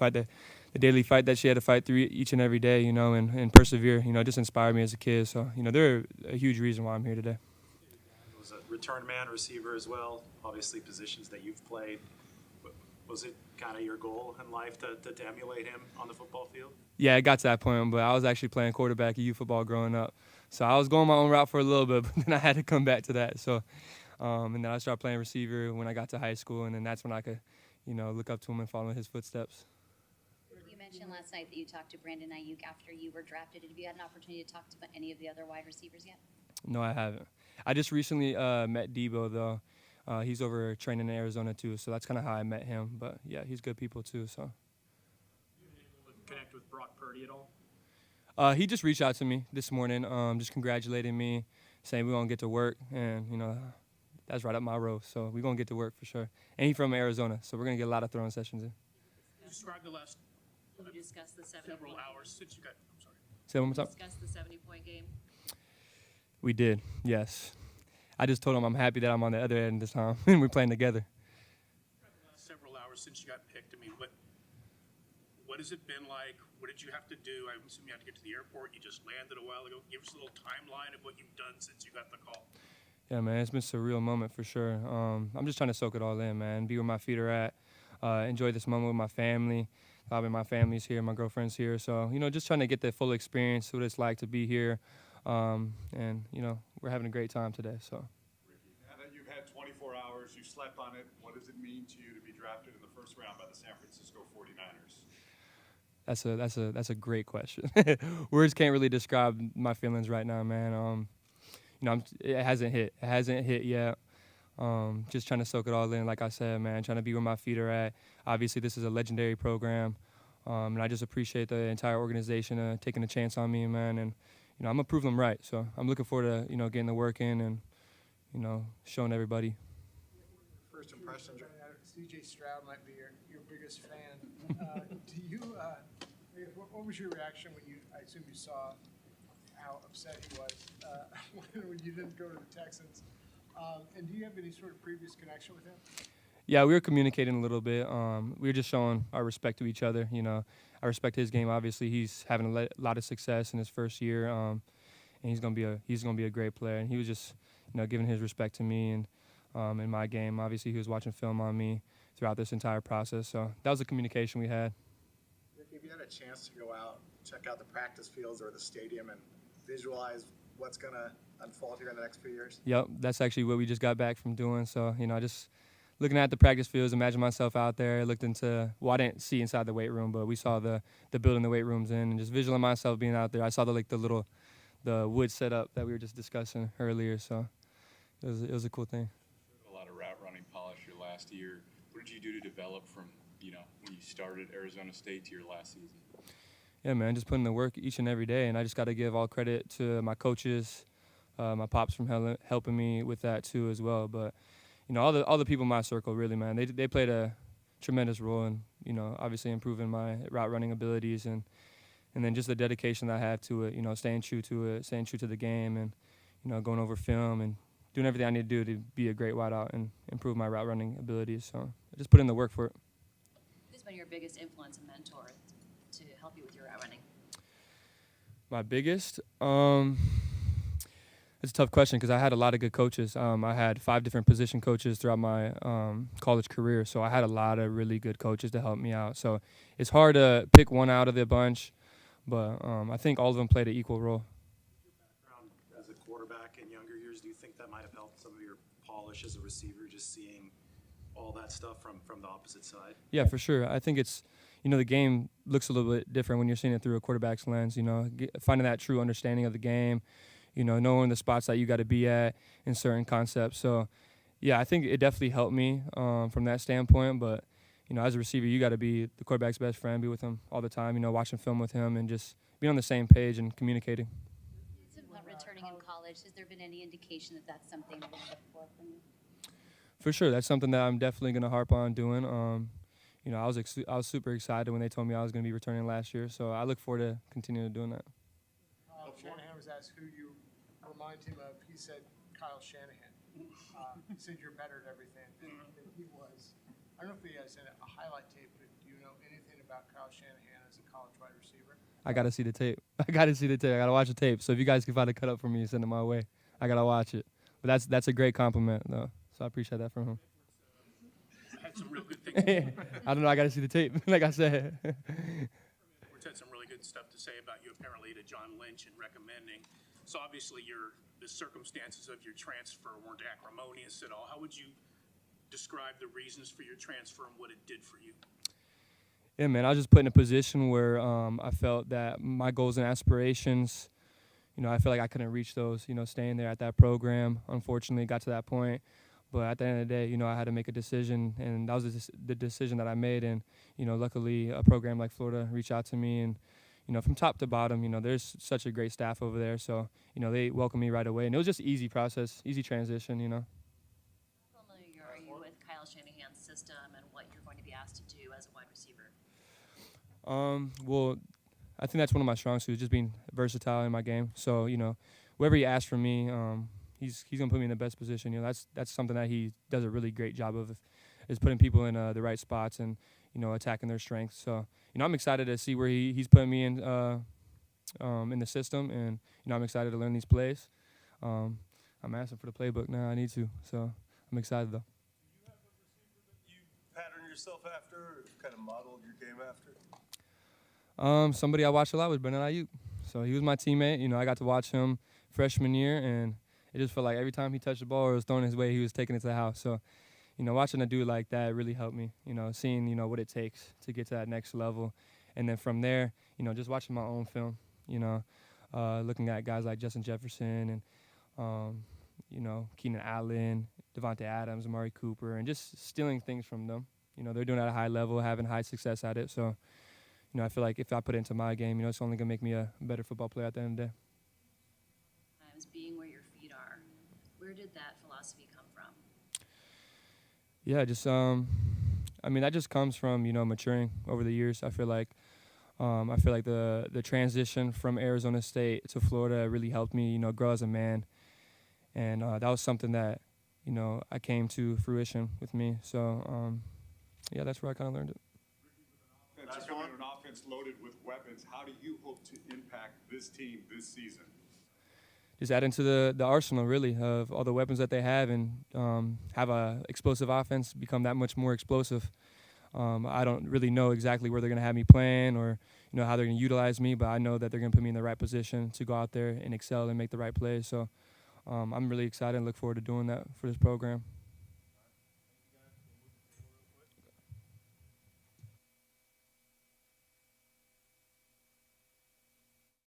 fight the daily fight that she had to fight through each and every day, and persevere, just inspired me as a kid. So, they're a huge reason why I'm here today. Was a return man, receiver as well, obviously positions that you've played. Was it kind of your goal in life to emulate him on the football field? Yeah, it got to that point, but I was actually playing quarterback in youth football growing up. So I was going my own route for a little bit, but then I had to come back to that. So, and then I started playing receiver when I got to high school, and then that's when I could, look up to him and follow in his footsteps. You mentioned last night that you talked to Brandon Ayuk after you were drafted. Have you had an opportunity to talk to any of the other wide receivers yet? No, I haven't. I just recently met Deebo, though. He's over training in Arizona, too, so that's kind of how I met him. But, yeah, he's good people, too. So. You been able to connect with Brock Purdy at all? He just reached out to me this morning, just congratulating me, saying we're going to get to work. And, that's right up my road. So we're going to get to work for sure. And he's from Arizona, so we're going to get a lot of throwing sessions in. Describe the last Can you discuss the several hours since you got – I'm sorry. Say it one more time. Discuss the 70-point game. We did, yes. I just told him I'm happy that I'm on the other end this time, and we're playing together. Several hours since you got picked. I mean, what has it been like? What did you have to do? I assume you had to get to the airport. You just landed a while ago. Give us a little timeline of what you've done since you got the call. Yeah, man, it's been a surreal moment for sure. I'm just trying to soak it all in, man, be where my feet are at, enjoy this moment with my family. My family's here, my girlfriend's here. So, just trying to get the full experience, what it's like to be here. And, we're having a great time today. So, Ricky, now that you've had 24 hours, you slept on it, what does it mean to you to be drafted in the first round by the San Francisco 49ers? That's a great question. Words can't really describe my feelings right now, man. It hasn't hit. It hasn't hit yet. Just trying to soak it all in, like I said, man, trying to be where my feet are at. Obviously, this is a legendary program, and I just appreciate the entire organization taking a chance on me, man. And, I'm going to prove them right. So I'm looking forward to, getting the work in and, showing everybody. First impressions, C.J. Stroud might be your biggest fan. What was your reaction when I assume you saw how upset he was when you didn't go to the Texans? And do you have any sort of previous connection with him? Yeah, we were communicating a little bit. We were just showing our respect to each other. I respect his game. Obviously, he's having a lot of success in his first year, and he's gonna be a great player. And he was just, giving his respect to me and in my game. Obviously, he was watching film on me throughout this entire process. So that was the communication we had. Ricky, have you had a chance to go out, check out the practice fields or the stadium, and visualize what's going to unfold here in the next few years? Yep, that's actually what we just got back from doing. So, just looking at the practice fields, imagine myself out there, looked into, I didn't see inside the weight room, but we saw the building the weight rooms in, and just visualizing myself being out there. I saw the wood setup that we were just discussing earlier. So it was a cool thing. A lot of route running polish your last year. What did you do to develop from, when you started Arizona State to your last season? Yeah, man, just putting the work each and every day, and I just got to give all credit to my coaches, my pops from helping me with that too as well. But all the people in my circle, really, man, they played a tremendous role in obviously improving my route running abilities and then just the dedication that I have to it, staying true to it, staying true to the game, and going over film and doing everything I need to do to be a great wideout and improve my route running abilities. So I just put in the work for it. Who's been your biggest influence and mentor to help you with your route running? My biggest? It's a tough question because I had a lot of good coaches. I had 5 different position coaches throughout my college career, so I had a lot of really good coaches to help me out. So it's hard to pick one out of the bunch, but I think all of them played an equal role. As a quarterback in younger years, do you think that might have helped some of your polish as a receiver, just seeing all that stuff from the opposite side? Yeah, for sure. I think it's, the game looks a little bit different when you're seeing it through a quarterback's lens, finding that true understanding of the game, knowing the spots that you got to be at in certain concepts. So, yeah, I think it definitely helped me from that standpoint. But, as a receiver, you got to be the quarterback's best friend, be with him all the time, watching film with him and just be on the same page and communicating. It's about returning in college. Has there been any indication that that's something that you look for from you? For sure. That's something that I'm definitely going to harp on doing. I was super excited when they told me I was going to be returning last year. So I look forward to continuing doing that. Shanahan was asked who you remind him of. He said Kyle Shanahan. He said you're better at everything than he was. I don't know if he has a highlight tape, but do you know anything about Kyle Shanahan as a college wide receiver? I got to see the tape. I got to see the tape. I got to watch the tape. So if you guys can find a cut up for me and send it my way, I got to watch it. But that's a great compliment, though. So I appreciate that from him. Had some real good things. I don't know. I got to see the tape, like I said. Rich had some really good stuff to say about you apparently to John Lynch and recommending. So obviously the circumstances of your transfer weren't acrimonious at all. How would you describe the reasons for your transfer and what it did for you? Yeah, man, I was just put in a position where I felt that my goals and aspirations, I feel like I couldn't reach those, staying there at that program. Unfortunately, it got to that point. But at the end of the day, I had to make a decision, and that was the decision that I made. And, luckily, a program like Florida reached out to me. And, from top to bottom, there's such a great staff over there. So, they welcomed me right away. And it was just an easy process, easy transition, How familiar are you with Kyle Shanahan's system and what you're going to be asked to do as a wide receiver? Well, I think that's one of my strong suits, just being versatile in my game. So, whatever he asks from me, he's gonna put me in the best position. That's something that he does a really great job of, is putting people in the right spots and attacking their strengths. So, I'm excited to see where he's putting me in the system, and I'm excited to learn these plays. I'm asking for the playbook now. I need to, so I'm excited though. Do you have a receiver that you pattern yourself after, or kind of modeled your game after? Somebody I watched a lot was Brandon Ayuk. So he was my teammate. I got to watch him freshman year, and it just felt like every time he touched the ball or was thrown his way, he was taking it to the house. So, watching a dude like that really helped me, seeing, what it takes to get to that next level. And then from there, just watching my own film, looking at guys like Justin Jefferson and, Keenan Allen, Devontae Adams, Amari Cooper, and just stealing things from them. They're doing it at a high level, having high success at it. So, I feel like if I put it into my game, it's only going to make me a better football player at the end of the day. Times being where your feet are. Where did that philosophy come from? Yeah, just that just comes from maturing over the years. I feel like the transition from Arizona State to Florida really helped me grow as a man, and that was something that I came to fruition with me. So yeah, that's where I kind of learned it. You're coming to an offense loaded with weapons. How do you hope to impact this team this season? Just add into the arsenal, really, of all the weapons that they have, and have a explosive offense become that much more explosive. I don't really know exactly where they're going to have me playing or how they're going to utilize me, but I know that they're going to put me in the right position to go out there and excel and make the right plays. So I'm really excited and look forward to doing that for this program.